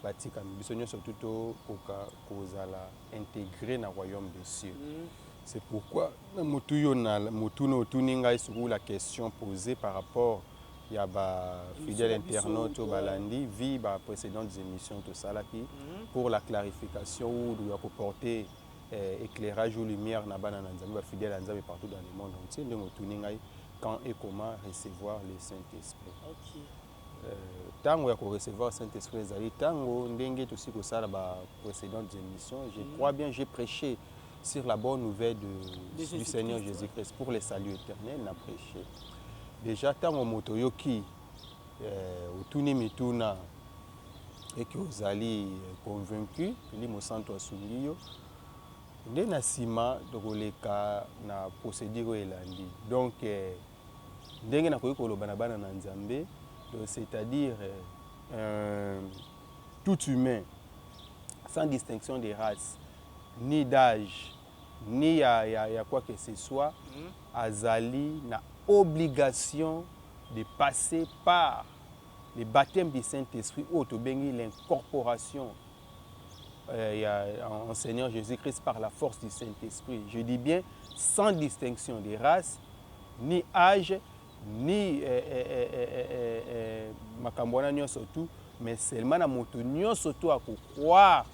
batikami biso nyonso tuto kozala intégré na royaume des cieux. C'est pourquoi la question posée par rapport à fidèle internaute au Balandi, vie précédentes émissions, tout ça là, pour la clarification ou doit porter éclairage ou lumière na bana nzambe fidèle nzambe partout dans le monde entier, quand et comment recevoir le Saint-Esprit. Tango ya recevoir le Saint-Esprit, tango ndenge aussi que ça la précédentes émissions, je crois bien j'ai prêché sur la bonne nouvelle du Seigneur Jésus-Christ pour le salut éternel, n'a prêché. Déjà, tant au motoyoki, au tuni mituna, et que vous allez convaincu, que mon centre sungiyo, de nasima de na procédure elandi. Donc, ndenge na koyi kolobana bana na nzambe, c'est-à-dire tout humain, sans distinction de race, ni d'âge, ni ya quoi que ce soit, azali na obligation de passer par le baptême du Saint-Esprit ou l'incorporation en Seigneur Jésus-Christ par la force du Saint-Esprit. Je dis bien sans distinction de race, ni âge, ni makambona nyo surtout, mais seulement na moto nyo surtout à croire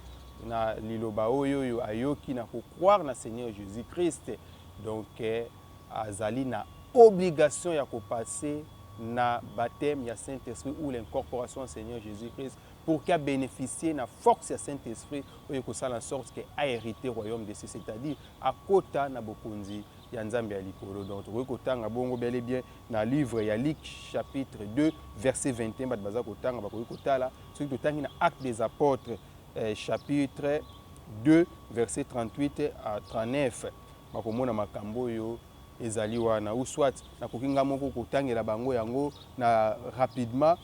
na liloba oyo ayoki na croire na Seigneur Jésus-Christ. Donc azali na obligation ya passer na baptême ya Saint-Esprit ou l'incorporation au Seigneur Jésus-Christ pour qu'il bénéficie de la force du Saint-Esprit ou que ça en sorte qu'il a hérité le royaume de Dieu, c'est-à-dire à côté na bokonzi ya nzambe ya likolo. Donc rekotanga bongo bel et bien na livre ya Luc chapitre 2 verset 21 bat baza kotanga ba kotala ce qui totangi na acte des apôtres chapitre 2 verset 38 à 39 bakomona makambo yo ezali wana ou soit na kokinga moko kotangela bango yango na rapidement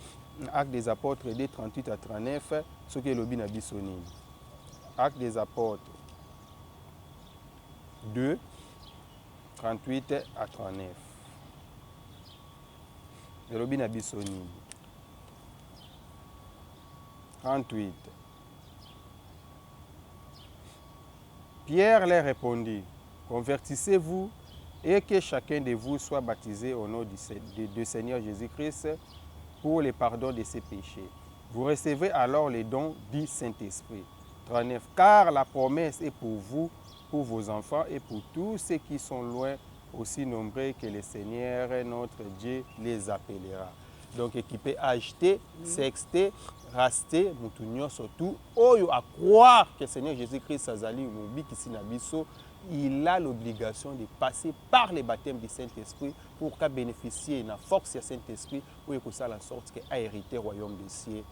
acte des apôtres 2 38 à 39 ce qui est lobi na biso nini. Acte des apôtres 2 38 à 39 lobi na biso nini. 38 Pierre leur répondit: convertissez-vous et que chacun de vous soit baptisé au nom du Seigneur Jésus-Christ pour le pardon de ses péchés. Vous recevez alors les dons du Saint-Esprit. 39 Car la promesse est pour vous, pour vos enfants et pour tous ceux qui sont loin, aussi nombreux que le Seigneur notre Dieu les appellera. Donc équipé, acheter, sexter, raster, moutounio surtout, oyo à croire que le Seigneur Jésus-Christ azali mobi qui sinabiso, il a l'obligation de passer par le baptême du Saint-Esprit pour qu'à bénéficier de la force du Saint-Esprit ou que ça la sorte qu'il a hérité le royaume des cieux.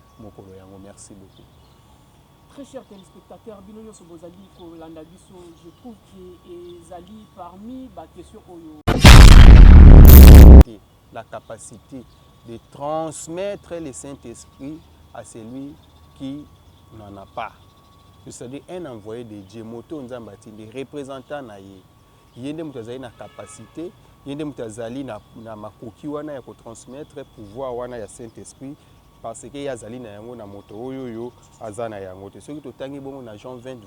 Merci beaucoup. Très chers téléspectateurs, je trouve que Zali parmi les questions la capacité de transmettre le Saint-Esprit à celui qui n'en a pas. C'est-à-dire un envoyé de Dieu, des représentants na ye. Yende mutazali na capacité, yende mutazali na makoki wana ya transmettre pouvoir wana ya Saint-Esprit parce que yazali na yango na moto oyo azana yango. Ce qui totangi bongo na Jean 20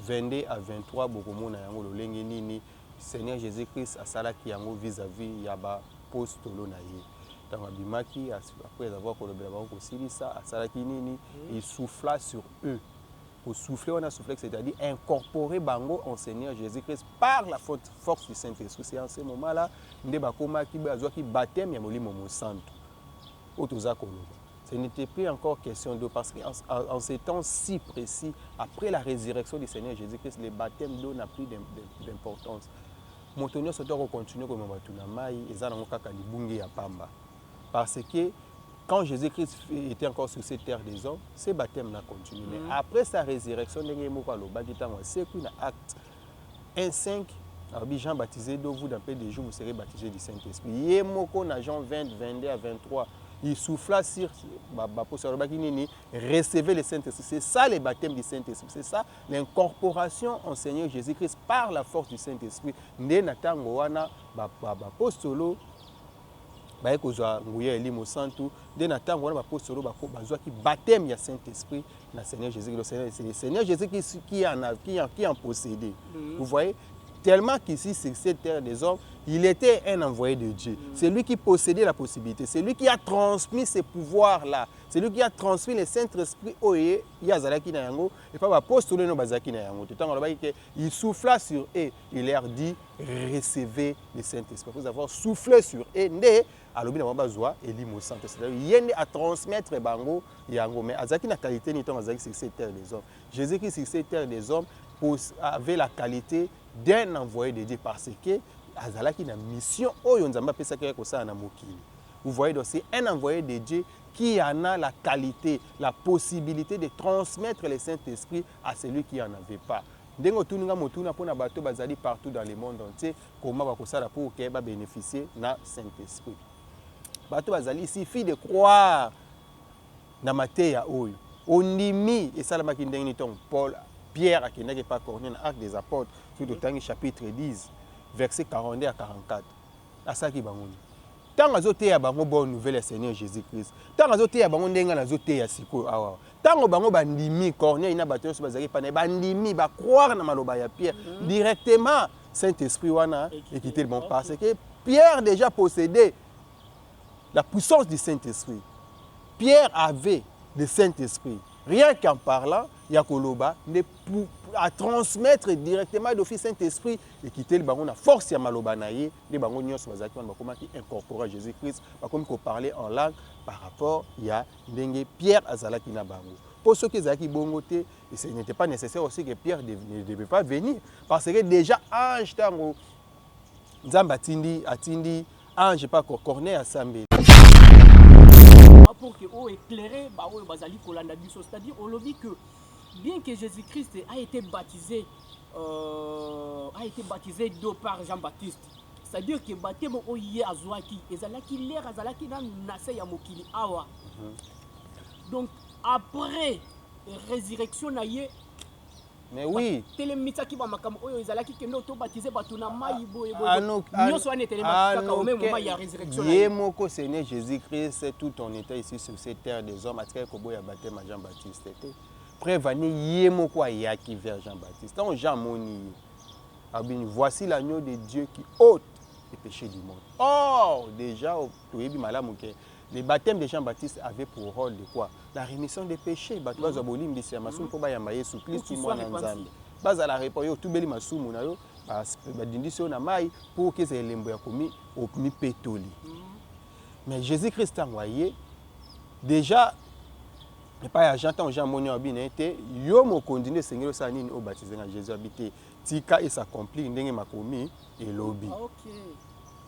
22 à 23 bokomo na yango lolenge nini Seigneur Jésus-Christ asalaki yango vis-à-vis ya ba apostolo na ye. Après avoir il souffla sur eux. Pour souffler, on a soufflé, c'est-à-dire incorporer Bango en Seigneur Jésus-Christ par la force du Saint-Esprit. C'est en ce moment-là, qui baptême ya molimo santo. Ce n'était plus encore question d'eau parce qu'en ces temps si précis, après la résurrection du Seigneur Jésus-Christ, le baptême d'eau n'a plus d'importance. Montonio se doit continuer comme Matunamai et Zanangokaka Libungi ya Pamba. Parce que quand Jésus-Christ était encore sur cette terre des hommes, ce baptême n'a continué. Mais après sa résurrection, c'est qu'une acte 1,5, Jean baptisé d'eau, vous dans peu de jours, vous serez baptisé du Saint-Esprit. Yemoko na Jean 20, 22 à 23. Il souffla sur recevez le Saint-Esprit. C'est ça le baptême du Saint-Esprit. C'est ça l'incorporation en Seigneur Jésus-Christ par la force du Saint-Esprit. Nde natango wana apostolo baye kozwa nguya elimo santu nde na ntango wana bapostolo bazwaki baptême ya Saint-Esprit na Seigneur Jésus-Christ. C'est le Seigneur Jésus qui en possédait. Vous voyez, tellement qu'ici, sur cette terre des hommes, il était un envoyé de Dieu. C'est lui qui possédait la possibilité. C'est lui qui a transmis ces pouvoirs-là. C'est lui qui a transmis le Saint-Esprit au Yazalaki na yango. Et pas l'apostole no bazaki na yango. Il souffla sur eux. Il leur dit, recevez le Saint-Esprit. Vous avoir soufflé sur eux. Alobi na bazwa elimo santo. C'est-à-dire yende à transmettre bango yango. Mais azaki na qualité ni temps azaki sur cette terre des hommes. Jésus-Christ sur cette terre des hommes avait la qualité d'un envoyé de Dieu parce que azalaki na mission oyo nzamba pesaka ko sa na mokili. Vous voyez, donc c'est un envoyé de Dieu qui en a la qualité, la possibilité de transmettre le Saint-Esprit à celui qui n'en avait pas. Ndengo tuninga motuna pona bato bazali partout dans le monde entier comment ba kosala pour que ba bénéficier na Saint-Esprit. Bato bazali, il suffit de croire na mateya oyo. Ondimi et salamaki ndenge ton Paul Pierre a kendaki pas Corneille dans Actes des Apôtres, sur le chapitre 10, verset 42 à 44. Asaki bangouni. Tant azoteya bango bonne nouvelle ya Seigneur Jésus-Christ. Tant azoteya bango ndenga nazoteya siko awa. Tant bango bandimi Corneille na bato so bazaki pa na bandimi ba croire na maloba ya Pierre directement Saint-Esprit wana et quitter le bon parce que Pierre déjà possédait la puissance du Saint-Esprit. Pierre avait le Saint-Esprit. Rien qu'en parlant, Yakoloba, à transmettre directement d'office Saint-Esprit et quitter le baron la force ya maloba naye, les barons nyos bazaki on bakoma qui incorporer Jésus-Christ, comme qu'on parlait en langue par rapport ya ndenge Pierre azalaki na bango. Pour ceux qui zaki bongoté, et ce n'était pas nécessaire aussi que Pierre ne devait pas venir parce que déjà ange tango Nzamba atindi ange pas Corneille à Sambé. Pour que éclairer c'est-à-dire on le dit que bien que Jésus-Christ a été baptisé d'eau par Jean-Baptiste, c'est-à-dire que baptême oye azwaki ezalaki l'air azalaki na nase ya mokili awa. Donc après résurrection na ye. Mais oui. Telemitaki ba makambo oyo ezalaki ke no to baptiser bato na mai boye boye. Nyoso ane telemitaki ka au même moment ya résurrection. Yemoko Seigneur Jésus-Christ tout en état ici sur cette terre des hommes atkai ko boya baptême à Jean-Baptiste était. Prévani yemoko ayaki vers Jean-Baptiste. Tant Jean moni. Abini voici l'agneau de Dieu qui ôte les péchés du monde. Or déjà to yebi malamu ke le baptême de Jean-Baptiste avait pour rôle de quoi? La rémission des péchés. Bato bazo bolimbi si amasu po ba yamba Yesu Christ mwana nzambe. Baza la repoyo tout beli masumu na yo badindi so na mai pour que ces lembo ya komi opmi petoli. Mais Jésus-Christ a envoyé déjà et pas j'entends Jean moni obine était yo mo continuer Seigneur sa nini au baptisé na Jésus habité tika et s'accomplit ndenge makomi et lobi. OK.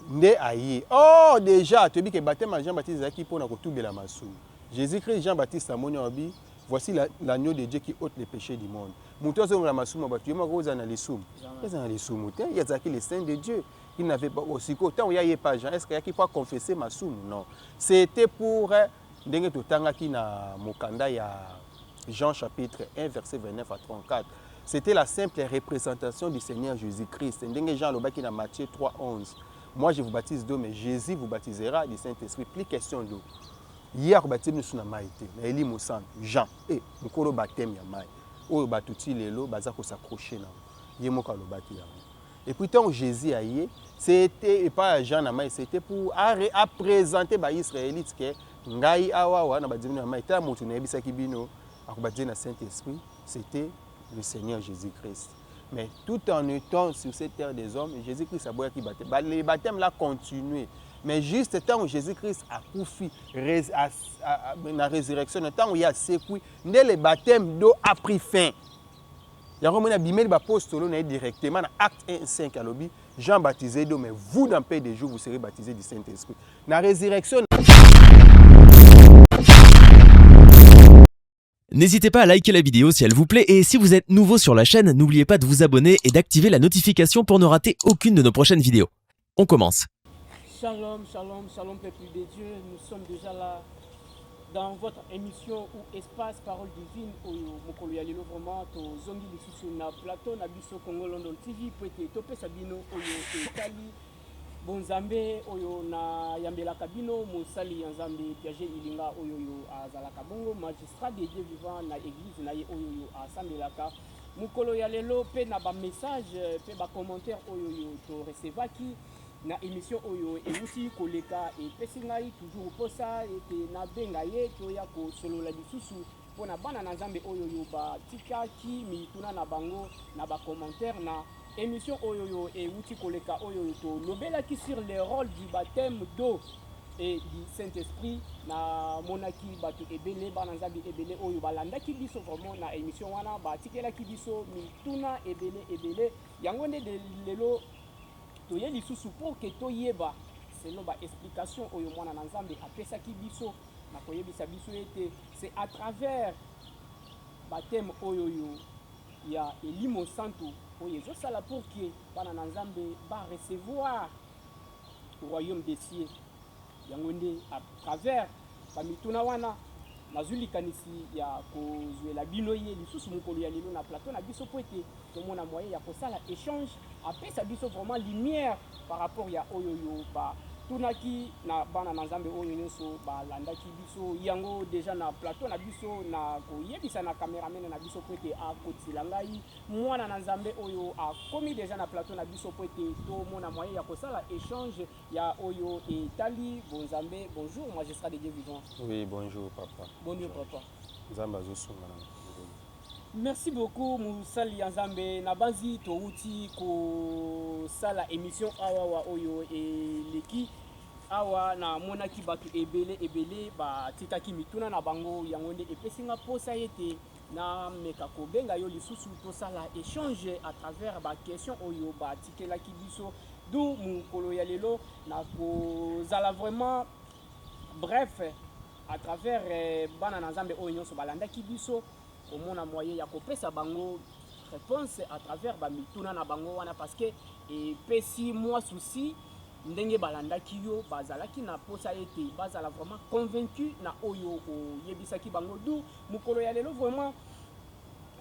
Nde aye. Oh déjà tu dis que baptême à Jean-Baptiste zaki pona ko tubela masumu. Jésus-Christ Jean-Baptiste amoni obi voici l'agneau de Dieu qui ôte les péchés du monde. Muto zo la masumu batu yema ko za na lisumu. Eza na lisumu te ya zaki le saint de Dieu. Il n'avait pas aussi autant où il y a pas Jean est-ce qu'il y a qui pas confesser masumu non. C'était pour ndenge totangaki na mokanda ya Jean chapitre 1 verset 29 à 34. C'était la simple représentation du Seigneur Jésus-Christ. Ndenge Jean lobaki na Matthieu 3:11. Moi je vous baptise d'eau mais Jésus vous baptisera du Saint-Esprit. Plus question d'eau. Hier baptême nous na maïté. Na Eli Mosan Jean et mukolo baptême ya mai. Oyo batuti lelo baza ko s'accrocher na. Yemoka lobaki ya. Et puis tant Jésus a yé, c'était pas Jean na mai, c'était pour à présenter ba Israélites que ngai awa na badimi na mai ta mutu na ebisaki bino akobadie na Saint-Esprit, c'était le Seigneur Jésus-Christ. Mais tout en étant sur cette terre des hommes, Jésus-Christ a boyaki baptême. Les baptêmes là continué. Mais juste tant où Jésus-Christ a couffé la résurrection, tant où il y a sécoui, le baptême d'eau a pris fin. Il y a un bimel apostolo directement dans Acte 1:5 à l'obi, Jean baptisé d'eau, mais vous dans paix des jours vous serez baptisés du Saint-Esprit. La résurrection. N'hésitez pas à liker la vidéo si elle vous plaît et si vous êtes nouveau sur la chaîne, n'oubliez pas de vous abonner et d'activer la notification pour ne rater aucune de nos prochaines vidéos. On commence. Shalom, shalom, shalom peuple de Dieu. Nous sommes déjà là dans votre émission ou espace parole divine au mokolo ya lelo vraiment to zongi lisusu na plateau na biso Congo London TV pour être topé sabino oyo etali bonzambe oyo na yambelaka bino mosali ya nzambe Piaget Ilinga oyo azalaka bongo magistrat de Dieu vivant na église na ye oyo asambelaka mukolo ya lelo pe na ba message pe ba commentaire oyo to recevaki na émission oyo euti koleka epesi ngai toujours posa ete nabenga ye toya kosolola lisusu mpona bana na nzambe oyo batikaki mituna na bango na ba commentaire na émission oyo euti koleka oyo tolobelaki sur le rôle du baptême d'eau et du Saint-Esprit na monaki bato ebele bana nzambe ebele oyo balandaki biso vraiment na émission wana batikelaki biso mituna ebele yango nde lelo toye lisusu pour que toyeba selon ba explication oyo mwana na nzambe apesaki biso na koyebisa biso ete c'est à travers baptême oyo ya elimo santo oyo ezosala pour que bana na nzambe ba recevoir royaume des cieux yango nde à travers bamituna wana nazwi likanisi ya kozwela bino ye lisusu mokolo ya lelo na plateau na biso po ete tomona moyen ya kosala échange apesa biso vraiment lumière par rapport ya oyo batunaki na bana na nzambe oyo nyonso balandaki biso yango déjà na plateau na biso na koyebisa na caméraman na biso po ete akotila ngai mwana na nzambe oyo akomi déjà na plateau na biso po ete tomona moyen ya kosala échange ya oyo etali bonzambe. Bonjour magistrat de Dieu vivant. Oui, bonjour papa. Bonjour papa. Nzambe azosunga na. Merci beaucoup musali ya nzambe na banzi touti kosala émission awa oyo eleki awa na monaki bato ebele batikaki mituna na bango yango nde epesinga posa ete na meka kobenga yo lisusu tosala échange à travers ba question oyo batikelaki biso du mukolo ya lelo na kozala vraiment bref à travers bana na nzambe oyo nyonso balandaki biso omona moyen ya kopesa bango réponse à travers bamituna na bango wana parce que epesi mwa souci ndenge balandaki yo bazalaki na posa ete bazala vraiment convaincu na oyo oyebisaki bango du mukolo ya lelo vraiment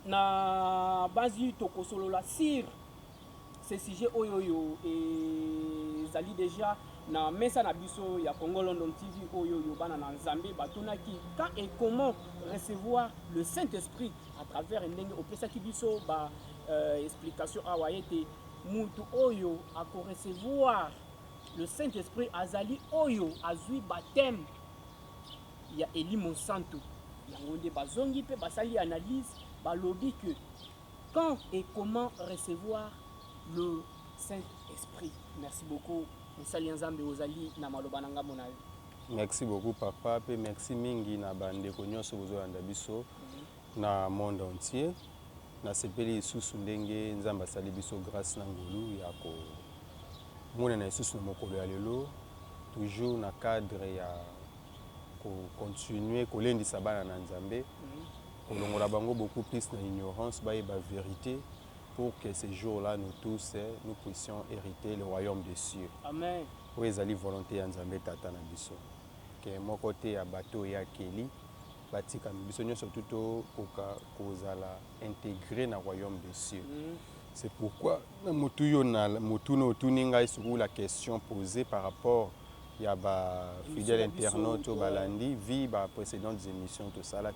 na bazi tokosolola sur ce sujet oyo ezali déjà na mesa na biso ya Congo London TV oyo bana na nzambe batunaki quand et comment recevoir le Saint-Esprit à travers ndenge opesaki biso ba explication awa ete mutu oyo ako recevoir le Saint-Esprit azali oyo azui baptême ya elimo santo yango nde bazongi pe basali analyse balobi que quand et comment recevoir le Saint-Esprit. Merci beaucoup. Merci beaucoup papa pe merci mingi na bandeko nyonso bozolanda biso na monde entier na sepeli lisusu ndenge nzambe asali biso grâce na ngolu ya ko mona na lisusu na mokolo ya lelo toujours na cadre ya ko continuer kolendisa bana na nzambe kolongola bango beaucoup plus na ignorance bayeba vérité pour que ces jours-là, nous tous, nous puissions hériter le royaume des cieux. Amen. Oui, ils allaient volonté à Nzambe Tata na biso. Que mon côté à bateau ya Keli, batika biso nyo surtout kozala intégré dans le royaume des cieux. C'est pourquoi mutuyo na mutuno tuninga sur la question posée par rapport ya ba fidèle internaute au balandi vie ba précédentes émissions tout ça là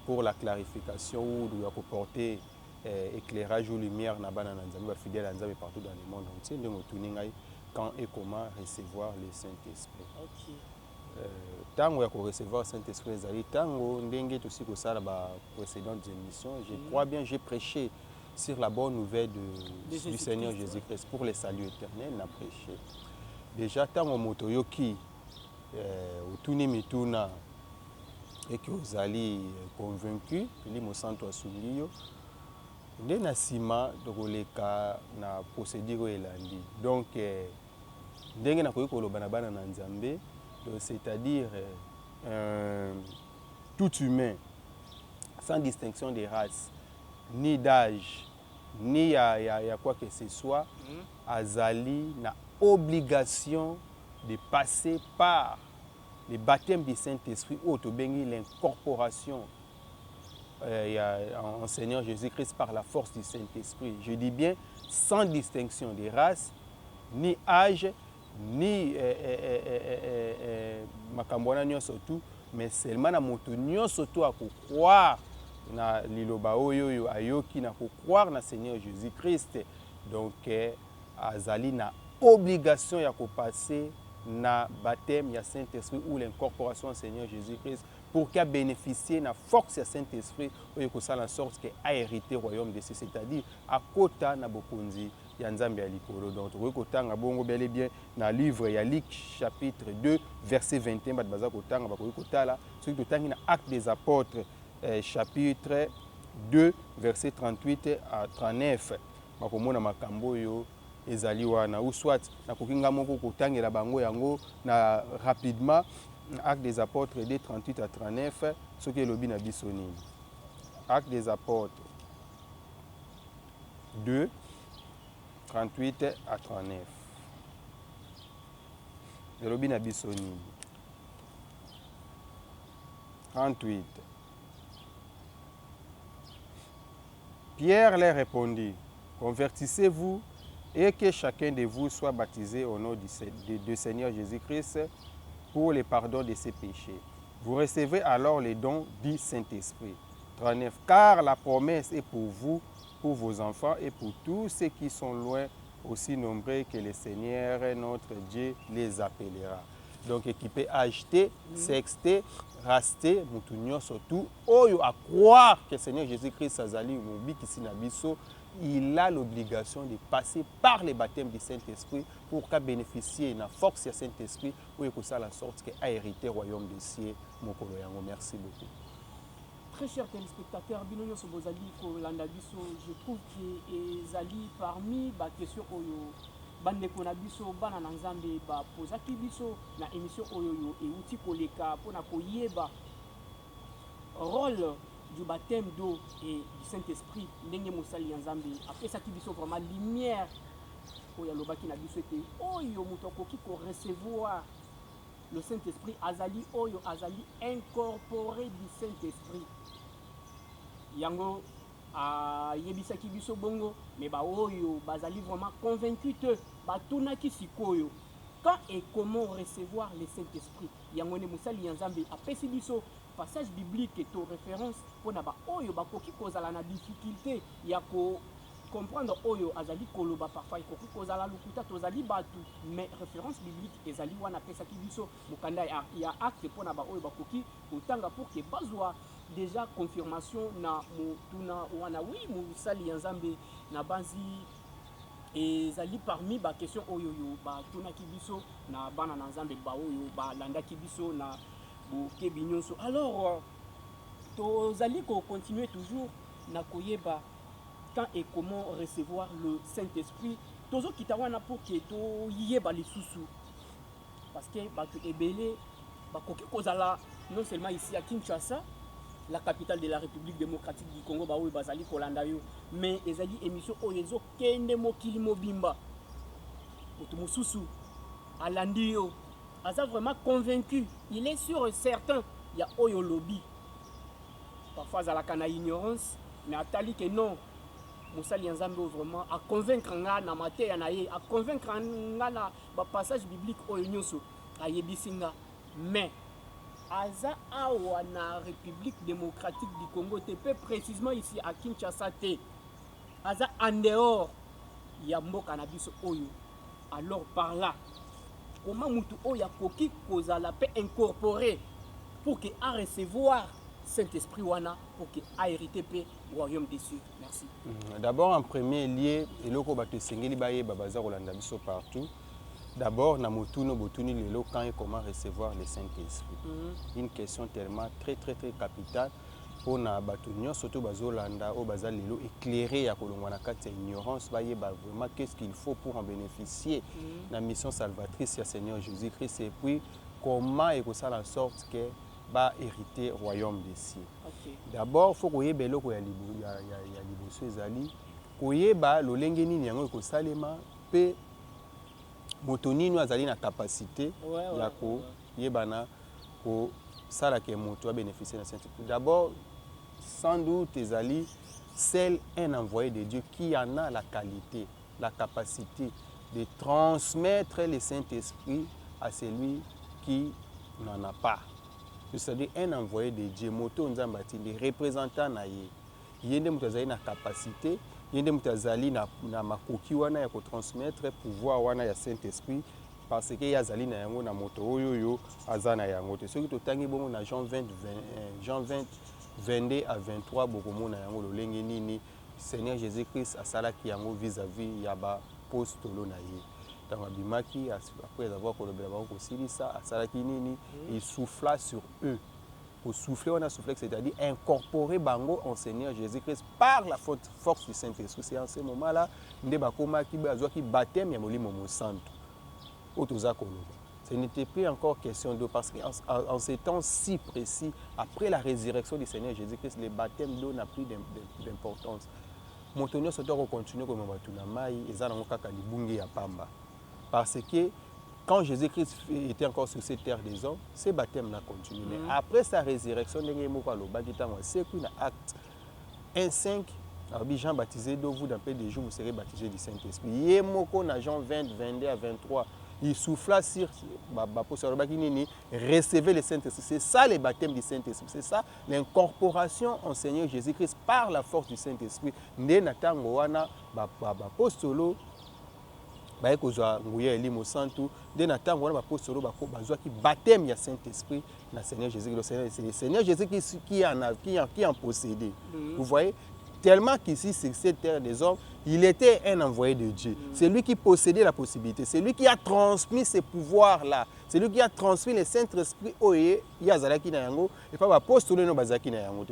pour la clarification ou doit porter éclairage ou lumière na bana nzambe fidèle nzambe partout dans le monde entier ndenge tuningai quand et comment recevoir le Saint-Esprit. OK. Tango ya ko recevoir le Saint-Esprit ezali tango ndenge aussi ko sala ba précédentes émissions, je crois bien j'ai prêché sur la bonne nouvelle du Seigneur Jésus-Christ pour le salut éternel na prêché. Déjà tango moto yoki utuni mituna et que vous allez convaincu li mo santo asungi yo nde na sima tokoleka na procédure elandi donc ndenge nakoki koloba na bana na nzambe c'est-à-dire tout humain sans distinction de race ni d'âge ni ya quoi que ce soit azali na obligation de passer par le baptême du Saint-Esprit ou tobengi l'incorporation en Seigneur Jésus-Christ par la force du Saint-Esprit. Je dis bien sans distinction de race, ni âge, ni makambo wana nyonso tu, mais seulement na moto nyonso tu akokroire na liloba oyo ayoki na kokroire na Seigneur Jésus-Christ. Donc azali na obligation ya kopasser na baptême ya Saint-Esprit ou l'incorporation au Seigneur Jésus-Christ pour qu'il bénéficie de la force du Saint-Esprit ou que ça en sorte qu'il a hérité le royaume de Dieu, c'est-à-dire à côté na bokonzi ya nzambe ya likolo. Donc rekotanga bongo bel et bien dans le livre ya Luc chapitre 2 verset 21 bat baza kotanga ba kotala ce qui totangi na Actes des apôtres chapitre 2 verset 38 à 39 bakomona makambo yo ezali wana ou soit na kokinga moko kotangela bango yango na rapidement. Actes des apôtres 2 38 à 39 ce qui est lobi na biso nini. Actes des apôtres 2 38 à 39 lobi na biso nini. 38. Pierre leur répondit: convertissez-vous et que chacun de vous soit baptisé au nom du Seigneur Jésus-Christ pour le pardon de ses péchés. Vous recevez alors les dons du Saint-Esprit. 39. Car la promesse est pour vous, pour vos enfants et pour tous ceux qui sont loin, aussi nombreux que le Seigneur notre Dieu les appellera. Donc, équipé, acheter, sexter, raster, moutounio surtout, oyo à croire que le Seigneur Jésus-Christ azali mobi qui sinabiso, il a l'obligation de passer par le baptême du Saint-Esprit pour qu'il bénéficie de la force du Saint-Esprit ou que ça la sorte qu'il a hérité le royaume des cieux. Merci beaucoup. Très chers téléspectateurs, Binonyo Sobozali Kolanda Biso, je trouve que Zali parmi les questions oyo bande kona biso bana na nzambe ba posaki biso na émission oyo et outil koleka pona koyeba rôle du baptême d'eau et du Saint-Esprit ndenge mosali ya nzambe apesaki biso vraiment lumière oyo alobaki na biso ete oyo moto akoki ko recevoir le Saint-Esprit azali oyo azali incorporé du Saint-Esprit yango yebisaki biso bongo mais ba oyo bazali vraiment convaincu te batunaki sikoyo quand et comment recevoir le Saint-Esprit yango ne mosali ya nzambe apesi biso passage biblique et to référence pona ba oyo bakoki kozala na difficulté ya ko comprendre oyo azali koloba parfois ikoki kozala lukuta tozali batu mais référence biblique ezali wana pesaki biso mokanda ya acte pona ba oyo bakoki kotanga pour que bazwa déjà confirmation na mutuna wana oui mosali ya nzambe na banzi ezali parmi ba question oyo yo batunaki biso na bana na nzambe ba oyo balandaki biso na bokebi nyonso. Alors tozali ko continuer toujours na koyeba quand et comment recevoir le Saint-Esprit tozo kitawana pour que to yeba lisusu parce que batu ebele bakoki kozala non seulement ici à Kinshasa la capitale de la République démocratique du Congo ba oyo bazali kolanda yo mais ezali émission oyo ezo kende mokili mobimba moto mususu alandi yo aza vraiment convaincu il est sûr et certain il y a oyo lobby parfois azalaka na ignorance mais atali que non mosali ya nzambe vraiment a convaincre nga na mateya na ye a convaincre nga na ba passage biblique oyo nyonso ayebisi nga mais aza awa na République démocratique du Congo te peu précisément ici à Kinshasa te aza en dehors ya mboka na biso oyo alors par là comment mutu oyo akoki kozala pe incorporé pour que a recevoir Saint-Esprit wana pour que a hérité pe royaume des cieux. Merci. D'abord en premier lieu eloko bato sengeli baye babaza kolanda biso partout. D'abord na motuno botuni lelo quand et comment recevoir le Saint-Esprit. Une question tellement très capitale pour na bato nyonso to bazolanda o baza lelo éclairé ya kolongwa na kati ya ignorance baye ba vraiment qu'est-ce qu'il faut pour en bénéficier la mission salvatrice ya Seigneur Jésus-Christ et puis comment et que ça en sorte que ba hériter royaume des cieux. Okay. D'abord il faut koyeba eloko ya liboso ezali koyeba lolenge nini yango ko salema pe moto nini azali na capacité ya koyebana ko sala ke moto a bénéficier de Saint-Esprit. D'abord sans doute ezali seul un envoyé de Dieu qui en a la qualité, la capacité de transmettre le Saint-Esprit à celui qui n'en a pas. C'est-à-dire un envoyé de Dieu, moto nzambati, des représentants na ye. Yende mutazali na capacité, yende mutazali na makoki wana ya ko transmettre pouvoir wana ya Saint-Esprit parce que yazali na yango na moto oyo azana yango te. Soki totangi bongo na Jean 20 22 à 23 bokomona yango lolenge nini Seigneur Jésus-Christ asalaki yango vis-à-vis ya ba apostolo na ye. Dans Abimaki, après avoir collaboré avec Osilisa, Asalaki, il souffla sur eux. Pour souffler, on a soufflé, c'est-à-dire incorporer Bango en Seigneur Jésus-Christ par la force du Saint-Esprit. C'est en ce moment-là, qui baptême Yamoli Momo Santo. Ce n'était plus encore question d'eau parce qu'en ces temps si précis, après la résurrection du Seigneur Jésus-Christ, le baptême d'eau n'a plus d'importance. Montonio Sotoro continue comme Matunamai, et Zanangokaka Libungi à Pamba. Parce que quand Jésus-Christ était encore sur cette terre des hommes, ce baptême n'a continué. Mais après sa résurrection, c'est qu'une acte 1,5, Jean baptisé d'eau, vous dans peu de jours, vous serez baptisé du Saint-Esprit. Yémoko na Jean 20, 22 à 23, il souffla sur recevez le Saint-Esprit. C'est ça le baptême du Saint-Esprit. C'est ça l'incorporation en Seigneur Jésus-Christ par la force du Saint-Esprit. Nde natango wana apostolo baye kozwa nguya elimo santu nde natango wana apostolo bazwa ki baptême ya Saint-Esprit na Seigneur Jésus-Christ. C'est le Seigneur Jésus-Christ qui en possédé. Vous voyez? Tellement qu'ici, sur cette terre des hommes, il était un envoyé de Dieu. C'est lui qui possédait la possibilité. C'est lui qui a transmis ces pouvoirs-là. C'est lui qui a transmis le Saint-Esprit au Yazalaki na yango. Et pas l'apôtre no bazaki na yango.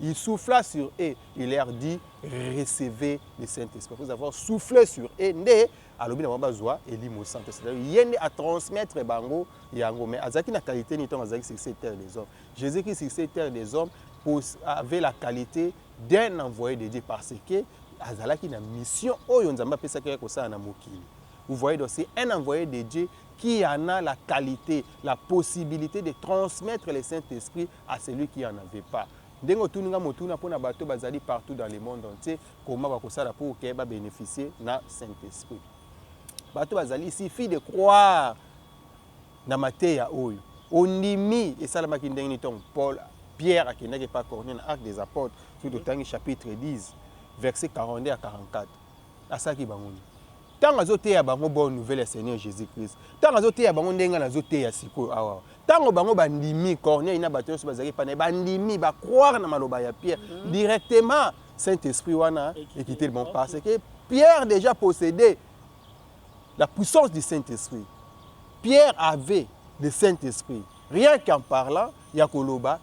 Il souffla sur eux. Il leur dit, recevez le Saint-Esprit. Vous avoir soufflé sur eux. Alobi na bazwa elimo santo. C'est-à-dire yende à transmettre bango yango. Mais azaki na qualité ni ton azaki sur cette terre des hommes. Jésus-Christ sur cette terre des hommes avait la qualité d'un envoyé de Dieu parce que azalaki na mission oyo nzamba pesa kaya kosala na mokili. Vous voyez donc c'est un envoyé de Dieu qui en a la qualité, la possibilité de transmettre le Saint-Esprit à celui qui en avait pas. Ndengo tuninga motuna pona bato bazali partout dans le monde entier comment ba kosala pour que ba bénéficier na Saint-Esprit. Bato bazali il suffit de croire na mateya oyo. Ondimi et salamaki ndengi ni ton Paul Pierre qui n'est pas corné dans l'acte des apôtres, tout le temps chapitre 10, versets 42 à 44. À ça qui bangouni. Tant que vous avez une bonne nouvelle, Seigneur Jésus-Christ. Tant que vous avez une bonne siko awa. Tant que vous avez bandimi corné ina bateau sur bazaki pané bandimi ba croire na maloba ya Pierre directement Saint-Esprit wana et quitter le bon parce que Pierre déjà possédait la puissance du Saint-Esprit. Pierre avait le Saint-Esprit. Rien qu'en parlant, Yakoloba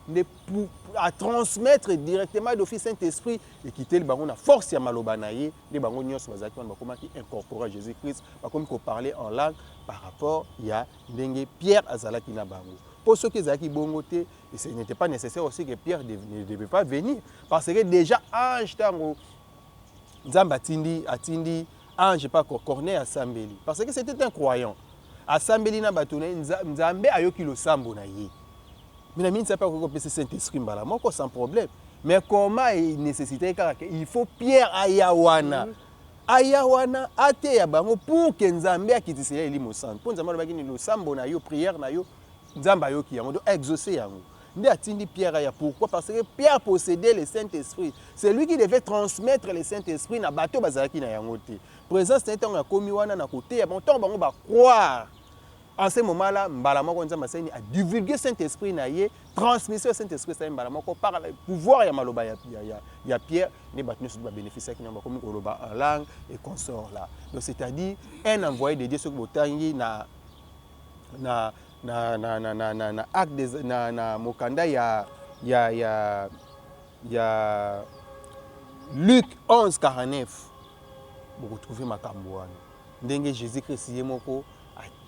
à transmettre directement d'office Saint-Esprit et quitter le baron à force ya maloba naye les bango nyos bazaki on bakoma qui incorporer Jésus-Christ bakomi ko parler en langue par rapport ya ndenge Pierre azalaki na bango. Pour ceux qui zaki bongoté et ce n'était pas nécessaire aussi que Pierre ne devait pas venir parce que déjà ange tango Nzamba atindi ange pas Corneille Asambeli parce que c'était un croyant. Asambeli na batone Nzambe ayoki lo sambo na ye. Mais ne sais pas comment le Saint-Esprit sans problème. Mais comment il nécessitait il faut Pierre Ayawana. Ayawana ate ya bango pour que Nzambe akitise elimo santo. Pour Nzambe bakini lo sambo na yo prière na yo Nzamba yo ki yango do exaucer yango. Ndi atindi Pierre Aya pourquoi parce que Pierre possédait le Saint-Esprit. C'est lui qui devait transmettre le Saint-Esprit na bateau bazalaki na yango te. Présence Saint-Esprit komi wana na côté ya bon temps bango ba croire. En ce moment-là, Mbalamoko Nzamba a divulgué Saint-Esprit naie, transmission Saint-Esprit Mbalamoko par le pouvoir ya maloba ya Pierre, les battus sont bénéficier qui n'ont comme koloba en langue et consort là. Donc c'est-à-dire un envoyé de Dieu sur botangi na acte na mokanda ya Luc 11:49. Vous retrouvez makambo wana. Ndenge Jésus-Christ yemoko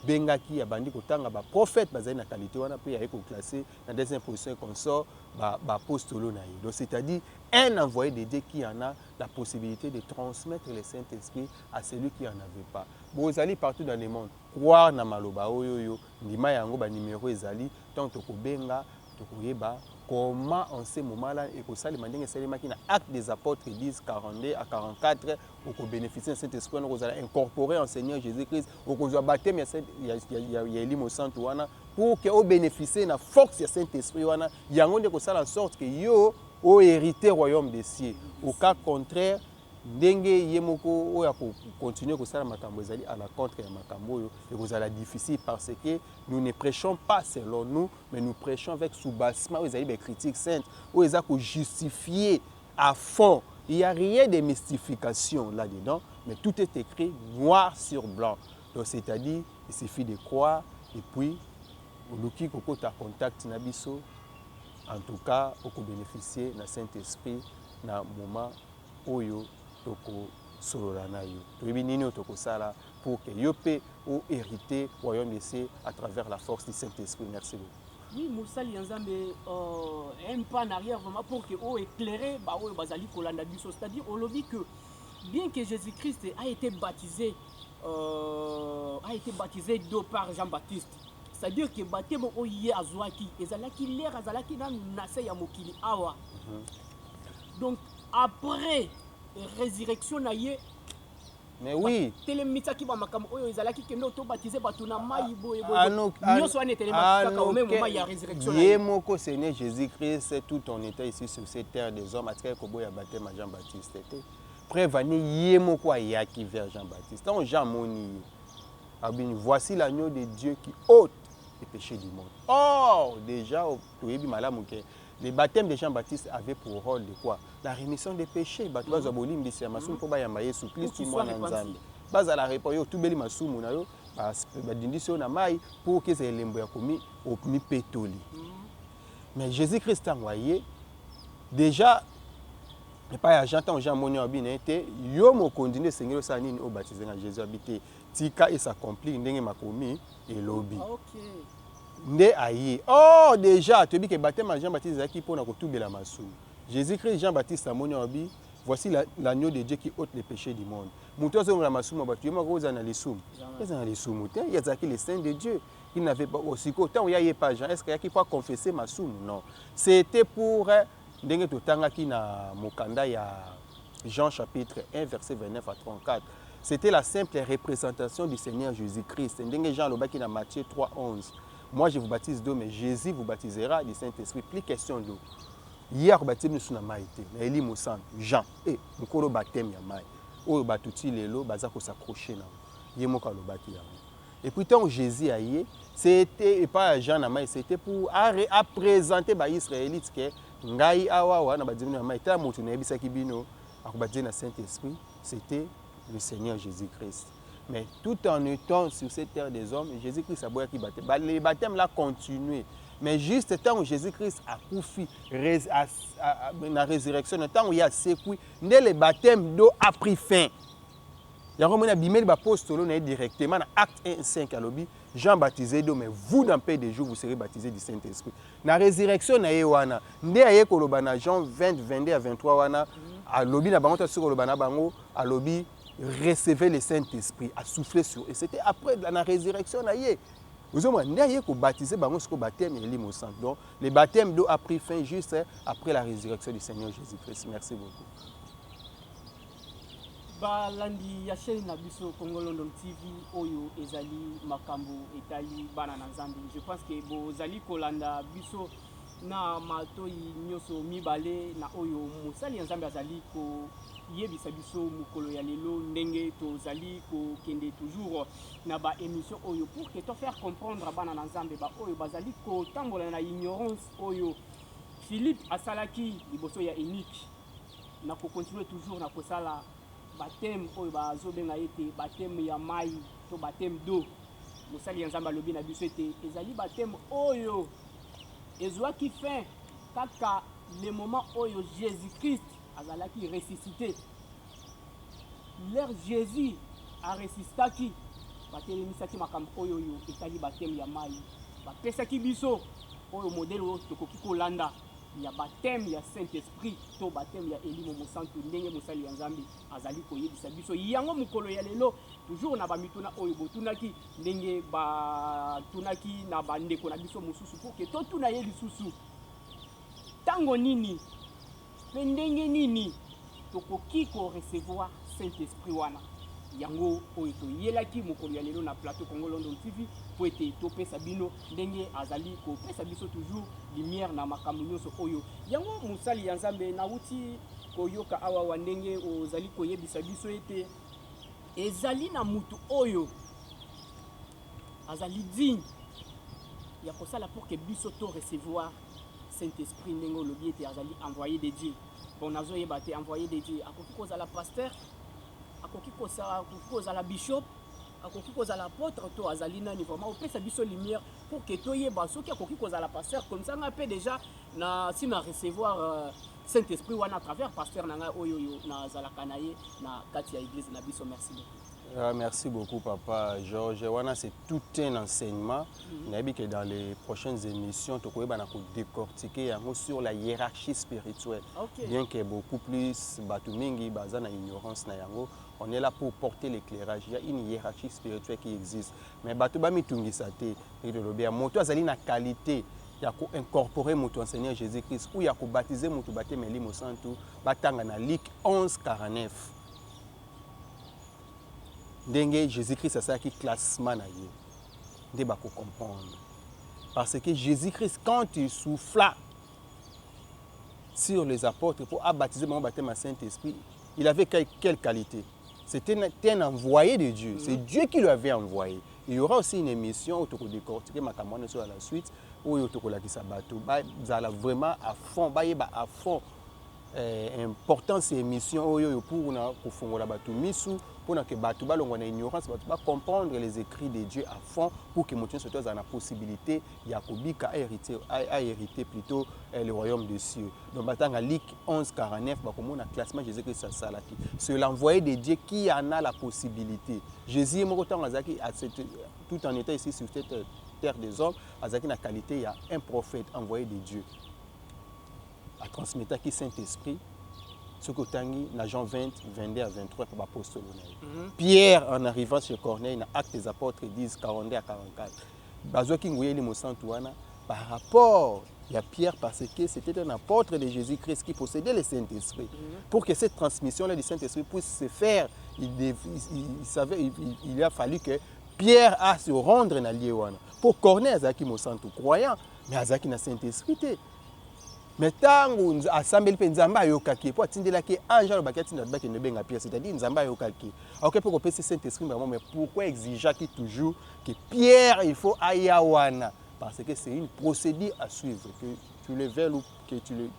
bengaki abandi kotanga ba prophète bazali na qualité wana pe ya ko classer na deuxième position consort ba apostolo na ye. Donc c'est-à-dire un envoyé de Dieu qui en a la possibilité de transmettre le Saint-Esprit à celui qui en avait pas. Bozali partout dans le monde croire na maloba oyo ndima yango ba numéro ezali tant to ko benga tokoyeba comment en ce moment-là et que ça les mandingues c'est les machines actes des apôtres 10 42 à 44 pour bénéficier de cet esprit nous allons incorporer en Seigneur Jésus-Christ au que baptême il y a l'imo santo wana pour que au bénéficier na force de Saint-Esprit wana yango de que ça en sorte que yo au hériter royaume des cieux au cas contraire ndenge yemoko oya continuer que ça makambo ezali à la contre ya makambo yo et vous allez difficile parce que nous ne prêchons pas selon nous mais nous prêchons avec soubassement vous avez des critiques saintes où ils ont justifié à fond il y a rien de mystification là-dedans mais tout est écrit noir sur blanc donc c'est-à-dire il suffit de croire et puis oluki koko ta contact na biso en tout cas oko bénéficier na Saint-Esprit na moment oyo toko solola na yo toyebi nini toko sala pour que yo pe o hériter royaume des cieux à travers la force du Saint-Esprit. Merci beaucoup. Oui, Moussali Nzambe un pas en arrière vraiment pour que o éclairer ba o bazali kolanda biso, c'est-à-dire on le dit que bien que Jésus-Christ a été baptisé d'eau par Jean-Baptiste, c'est-à-dire que baptême o yé azwaki ezalaki l'air azalaki na nase ya mokili awa. Donc après résurrection naie mais oui telemitaki ba makambo oyo ezalaki kendo to baptiser bato na mai boye nyoso ane telemitaka au même moment ya résurrection naie moko Seigneur Jésus-Christ tout on était ici sur cette terre des hommes ataka ko boya baptême Jean-Baptiste était prévani yemoko ayaki vers Jean-Baptiste donc Jean moni abini voici l'agneau de Dieu qui ôte les péchés du monde. Oh déjà toyebi malamu ke le baptême de Jean-Baptiste avait pour rôle de quoi? La rémission des péchés. Bato bazo bolimbi se masumu po ba yamba Yesu Christ mwana nzambe. Baza la repoyo tout beli masumu na yo badindisi na mai pour que ces lembo ya komi omi petoli. Mais Jésus-Christ a envoyé déjà et pas j'entends Jean moni obine était yo mo continuer Seigneur sa nini au baptisé na Jésus habité tika et s'accomplit ndenge makomi et lobi. OK. Nde aye oh déjà tu dis que baptême Jean-Baptiste zaki pona ko tubela masu Jésus-Christ Jean-Baptiste amoni obi voici l'agneau de Dieu qui ôte les péchés du monde muto zo la masu mabatu yema ko za na lisumu eza na lisumu te ya zaki le saint de Dieu il n'avait pas aussi autant il y a pas Jean est-ce qu'il y a qui pas confesser masu non c'était pour ndenge totanga ki na mokanda ya Jean chapitre 1 verset 29 à 34 c'était la simple représentation du Seigneur Jésus-Christ ndenge Jean lobaki na Matthieu 3:11. Moi, je vous baptise d'eau, mais Jésus vous baptisera du Saint-Esprit. Plus question d'eau. Hier, baptême nous sommes maïté. Eli Moussan, Jean, et nous avons baptême ya maï. Oh, batuti lelo, baza ko s'accrocher na. Yemoka lo baki ya. Et puis tant Jésus a yé, c'était pas Jean na maï, c'était pour à présenter ba Israélites que ngai awa na baptême na maï. Ta motu na yebisa kibino, akobaptiser na Saint-Esprit, c'était le Seigneur Jésus-Christ. Mais tout en étant sur cette terre des hommes, Jésus-Christ a boyaki baptême. Les baptêmes là continué. Mais juste tant où Jésus-Christ a couffé la résurrection, tant où il y a sécoui, le baptême d'eau a pris fin. Il y a un bimel apostole directement dans Acte 1:5 à l'obi, Jean baptisé d'eau, mais vous dans paix des jours vous serez baptisés du Saint-Esprit. La résurrection na yewana, ndé aye kolobana Jean 20 22 à 23 wana, à l'obi na bango sur kolobana bango, à l'obi recevez le Saint-Esprit, à souffler sur eux. Et c'était après la résurrection. Vous avez baptisé le baptême et l'île sang. Donc, le baptême d'eau a pris fin juste après la résurrection du Seigneur Jésus-Christ. Merci beaucoup. Balandi ya chaîne na biso Congo London TV oyo ezali makambo etali bana na Nzambe. Je pense que bozali kolanda biso na matoi nyoso mibale na oyo Moussali Nzambe azali ko yebisa biso mukolo ya lelo ndenge tozali ko kende toujours na ba émission oyo pour que to faire comprendre bana na Nzambe ba oyo bazali ko tambola na ignorance oyo Philippe asalaki liboso ya unique na ko continuer toujours na ko sala baptême oyo bazobenga ete baptême ya mai to baptême d'eau. Moussali Nzambe alobi na biso ete ezali baptême oyo ezwaki fin kaka le moment oyo Jésus-Christ azalaki ressuscité. Leur Jésus a ressuscité batelemisaki makambo oyo etali baptême ya mai bapesaki biso oyo modèle oyo tokoki kolanda il y a baptême, il y a Saint-Esprit, to baptême, il y a Elimo Mosantu, ndenge Mosali Yanzambi, azali koyebisa biso. Yango mukolo ya lelo, toujours na bamituna oyo botunaki, ndenge batunaki na bandeko na biso mosusu, pour que to tuna ye lisusu. Tango nini, pe ndenge nini, tokoki ko recevoir Saint-Esprit wana. Yango oyo toyelaki mokolo ya lelo na plateau Congo London TV po ete topesa bino ndenge azali kopesa biso toujours lumière na makambo nyonso oyo. Yango mosali ya Nzambe nauti koyoka awa wa ndenge ozali koyebisa biso ete ezali na mutu oyo azali digne ya kosala pour que biso to recevoir Saint-Esprit ndenge olobi ete azali envoyé de Dieu. Bon nazoyeba te envoyé de Dieu akoki kozala pasteur, akoki kozala bishop, akoki kozala apôtre, to azali nani vraiment opesa biso lumière pour que toyeba soki akoki kozala pasteur comme ça nga pe déjà na si na recevoir Saint-Esprit wana à travers pasteur nanga oyo na zalaka na ye na kati ya église na biso. Merci beaucoup. Merci beaucoup, Papa Georges. C'est tout un enseignement. Que dans les prochaines émissions, tu vas décortiquer sur la hiérarchie spirituelle. Okay. Bien que beaucoup plus, ignorance, on est là pour porter l'éclairage. Il y a une hiérarchie spirituelle qui existe. Mais la qualité. Il y a incorporer mon Seigneur Jésus-Christ ou il y a baptiser mon baptême Elimo Santu, batanga Luc 11:49. Dengue Jésus-Christ a ça qui classement na ye. Ndé ba ko comprendre. Parce que Jésus-Christ quand il souffla sur les apôtres pour baptiser mon baptême à Saint-Esprit, il avait quelle qualité? C'était un envoyé de Dieu. C'est Dieu qui lui avait envoyé. Il y aura aussi une émission où tu vas décortiquer ma camarade sur la suite où tu vas la bateau. Vraiment à fond, à fond. Important ces émissions pour la bateau misou pour que bateau balongo na ignorance bateau comprendre les écrits de Dieu à fond pour que mon soit dans la possibilité yakobika à hériter plutôt le royaume des cieux. Donc batanga Luc 11:49 ba komona classement Jésus-Christ salaki. C'est l'envoyé de Dieu qui en a la possibilité. Jésus moko tanga zaki tout en étant ici sur cette terre des hommes, azaki na qualité il y a un prophète envoyé de Dieu. À transmettre qui Saint-Esprit, ce que Tangi, dans Jean 20, 22 à 23 pour l'apôtre. Pierre, en arrivant chez Corneille, dans Actes des Apôtres 10, 42 à 44. Par rapport à Pierre, parce que c'était un apôtre de Jésus-Christ qui possédait le Saint-Esprit. Pour que cette transmission-là du Saint-Esprit puisse se faire, il a fallu que Pierre a se rendre dans l'Iewana. Pour Corneille, Azaki Mosantu, croyant, mais Azaki na Saint-Esprit. Mais tant que assemblée penzamba yokaki pour atindela ki ange ba katina ba ke nebenga Pierre, c'est-à-dire nzamba yokaki. OK pour que Saint-Esprit vraiment, mais pourquoi exiger qui toujours que Pierre il faut ayawana parce que c'est une procédure à suivre que tu le veuilles ou que tu le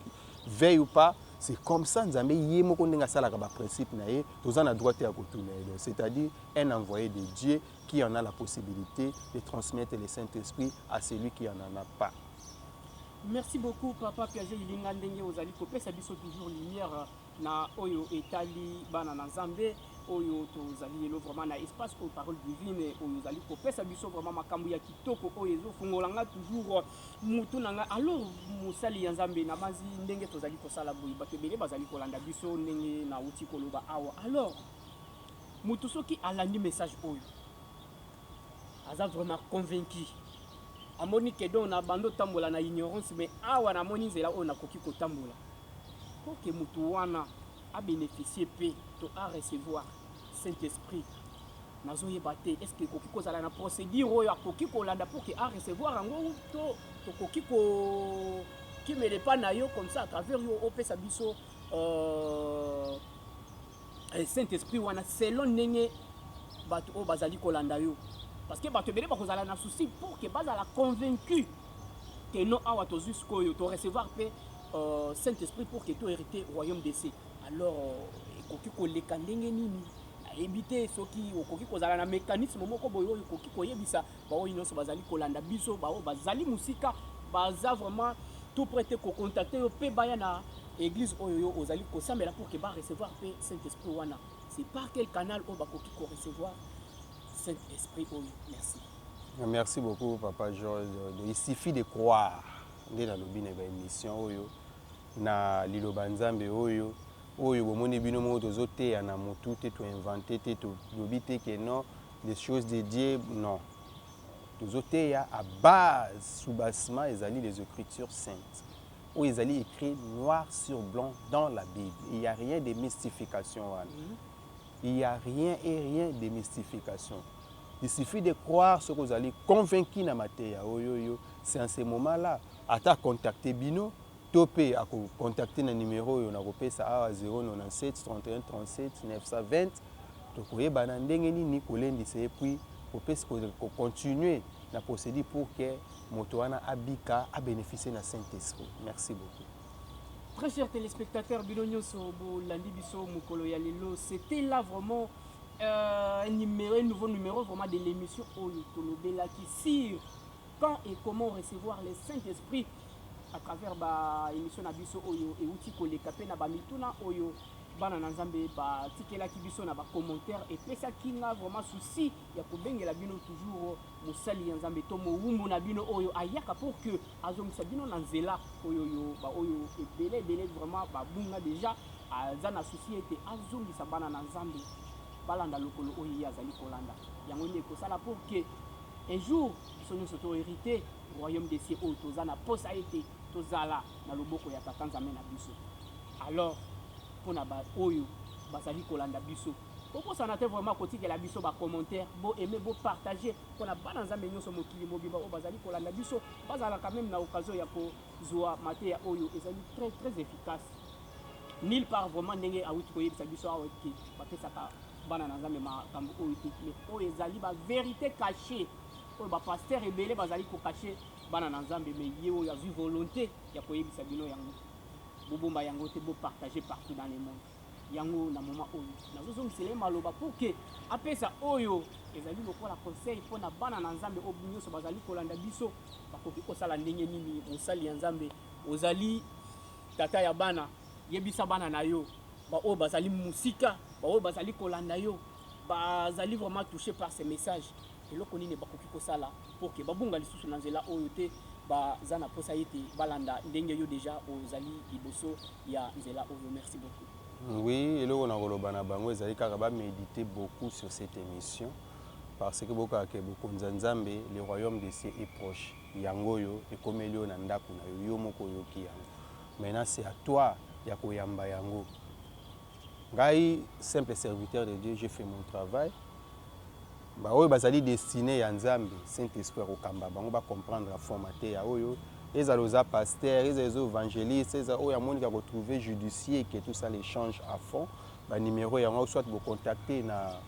veuilles ou pas, c'est comme ça nzambe yemo ko ndenga sala ka ba principe na ye, tozana droit ya kotuna, c'est-à-dire un envoyé de Dieu qui en a la possibilité de transmettre le Saint-Esprit à celui qui en a pas. Merci beaucoup Papa Piaget ilinga ndenge ozali kopesa biso toujours lumière na oyo etali bana na Nzambe oyo tozali elo vraiment na espace pour parole divine oyo ozali kopesa biso vraiment makambo ya kitoko oyo ezofungolanga toujours mutu nanga. Alors mosali ya Nzambe na mazi ndenge tozali kosala boyi bato ebele bazali kolanda biso ndenge na uti koloba awa. Alors mutu soki alandi message oyo aza vraiment convaincu amoni que donc na bando tambola na ignorance mais awa na moni nzela o na koki ko tambola pour que mutu wana a bénéficier pe to a recevoir Saint-Esprit nazo yebate est-ce que koki ko zala na procédure oyo akoki ko landa pour que a recevoir ngo to koki ko qui me pas na yo comme ça à travers yo opesa biso Saint-Esprit wana selon ndenge bato o bazali ko landa yo. Parce que bato bele bakozala na souci pour que bazala convaincu que non awa to jusqu'au to recevoir pe Saint-Esprit pour que to hériter royaume des cieux. Alors ekoki ko leka ndenge nini éviter soki okoki kozala na mécanisme moko boyo ekoki koyebisa bao nyonso bazali kolanda biso bao bazali musika baza vraiment tout prêter ko contacter yo pe baya na église oyo ozali ko samela pour que ba recevoir pe Saint-Esprit wana. C'est par quel canal o bakoki ko recevoir Saint-Esprit, oui, merci. Merci beaucoup, Papa Georges. Il suffit de croire. nde nalobi na baémission oyo na liloba nzambe oyo bomoni bino moko tozoteya na motu te toinvente te tolobi te ke non les choses de Dieu non tozoteya à base soubassement ezali les écritures saintes oyo ezali écrit noir sur blanc dans la Bible. Il n'y a rien de mystification wana. Il n'y a rien et rien de mystification. Il suffit de croire ce que vous allez convaincu na mateya oyo. C'est en ce moment-là ata contacter bino topé à contacter na numéro yo na kopesa awa 097 31 37 920 to koyeba na ndenge nini kolendisa et puis kopesa ko continuer la procédure pour que Motoana Abika a bénéficié de Saint-Esprit. Merci beaucoup. Très chers téléspectateurs, Bilonyo Sobo, Landi Biso, Mukolo Yalelo, c'était là vraiment un nouveau numéro vraiment de l'émission Oyo Tolobela qui sire quand et comment recevoir le Saint-Esprit à travers l'émission Nabiso Oyo et Uti Kolekape na Bamituna Oyo. Bana Nzambe ba tikela kibiso na ba commentaire et pesa kinga vraiment souci ya kobengela bino toujours musali ya Nzambe to mo wumbu na bino oyo ayaka pour que azongisa bino na nzela oyo oyo ebele vraiment ba bunga déjà azana souci ete azongisa bana na Nzambe balanda lokolo oyo azali kolanda yango ne ko sala pour que un jour biso soto hérité royaume des cieux oyo tozana posa ete tozala na loboko ya tata Nzambe na biso. Alors pona ba oyo bazali kolanda biso poko sana te vraiment kotikela biso ba commentaire bo aimer bo partager pona bana Nzambe nyonso mokili mobimba o bazali kolanda biso bazala quand même na occasion ya ko zoa mateya oyo ezali très efficace nulle part vraiment ndenge awuti koyebisa biso awa ke bapesaka bana Nzambe makambo oyo te mais oyo ezali ba vérité cachée oyo ba pasteur ebele bazali ko cacher bana Nzambe mais ye oyo azu volonté ya koyebisa bino yango bobomba yango te bo partager partout dans le monde yango na moment oyo nazozongisela maloba pour que apesa oyo ezali lokola conseil pona bana na Nzambe oyo nyonso bazali kolanda biso bakoki kosala ndenge nini mosali ya Nzambe ozali tata ya bana yebisa bana na yo ba oyo bazali musika ba oyo bazali kolanda yo bazali vraiment touché par ces messages eloko nini bakoki kosala pour que babunga lisusu na nzela oyo te bazana posa ete balanda ndenge yo déjà ozali liboso ya nzela oyo. Merci beaucoup. Oui, eloko na koloba na bango ezali kaka ba méditer beaucoup sur cette émission parce que boka ke bokonza Nzambe le royaume des cieux est proche yango yo ekomeli yo na ndako na yo moko yoki yango. Maintenant c'est à toi ya koyamba yango. Ngai simple serviteur de Dieu, j'ai fait mon travail. Ba oyo bazali destiné ya Nzambe Saint-Esprit okamba bango ba comprendre la formaté ya oyo ezaloza pasteur ezo évangéliste oyo amoni ka retrouver judiciaire que tout ça l'échange à fond ba numéro ya ngo soit bo contacter na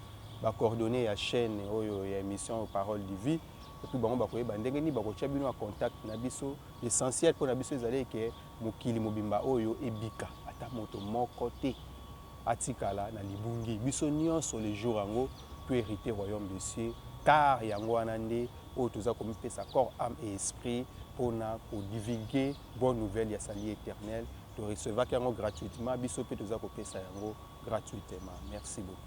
ba coordonnées ya chaîne oyo ya émission parole de vie et puis bango ba koyeba ndenge ni ba ko tia bino en contact na biso l'essentiel pour na biso ezali ke mokili mobimba oyo ebika ata moto moko te atikala na libungi biso nyonso les jours yango peut hériter royaume des cieux car yango anande o toza comme pesa corps âme et esprit pour divulguer bonne nouvelle ya sali éternel to recevoir yango gratuitement biso pe toza ko pesa yango gratuitement. Merci beaucoup.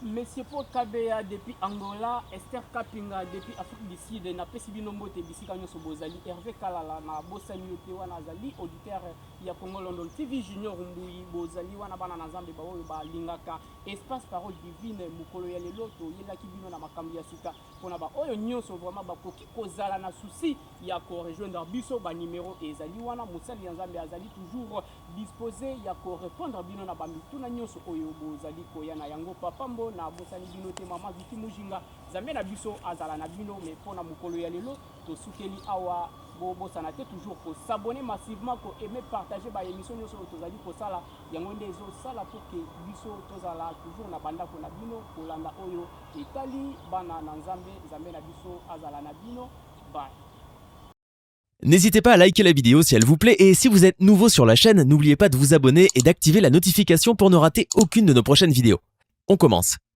Monsieur Paul Kabea depuis Angola, Esther Kapinga depuis Afrique du Sud, na pesi bino mbote bisika nyoso bozali, Hervé Kalala na bosani yote wana zali auditeur ya Congo London TV Junior Mbui bozali wana bana na Nzambe ba oyo ba lingaka espace parole divine mukolo ya lelo to yela kibino na makambi ya sika pona ba oyo nyoso vraiment ba koki kozala na souci ya ko rejoindre biso ba numéro ezali wana musali ya Nzambe azali toujours disposé ya ko répondre bino na ba mituna nyoso oyo bozali koyana yango papa mbo na bosani bino te mama viti mujinga Nzambe na biso azala na bino mais pona mukolo ya lelo to sukeli awa bosana te toujours ko s'abonner massivement ko aimer partager ba émission nyoso tozali ko sala yango nde ezo sala pour que biso tozala toujours na banda ko na bino kolanda oyo etali bana na Nzambe na biso azala na bino. Bye. N'hésitez pas à liker la vidéo si elle vous plaît et si vous êtes nouveau sur la chaîne, n'oubliez pas de vous abonner et d'activer la notification pour ne rater aucune de nos prochaines vidéos. On commence.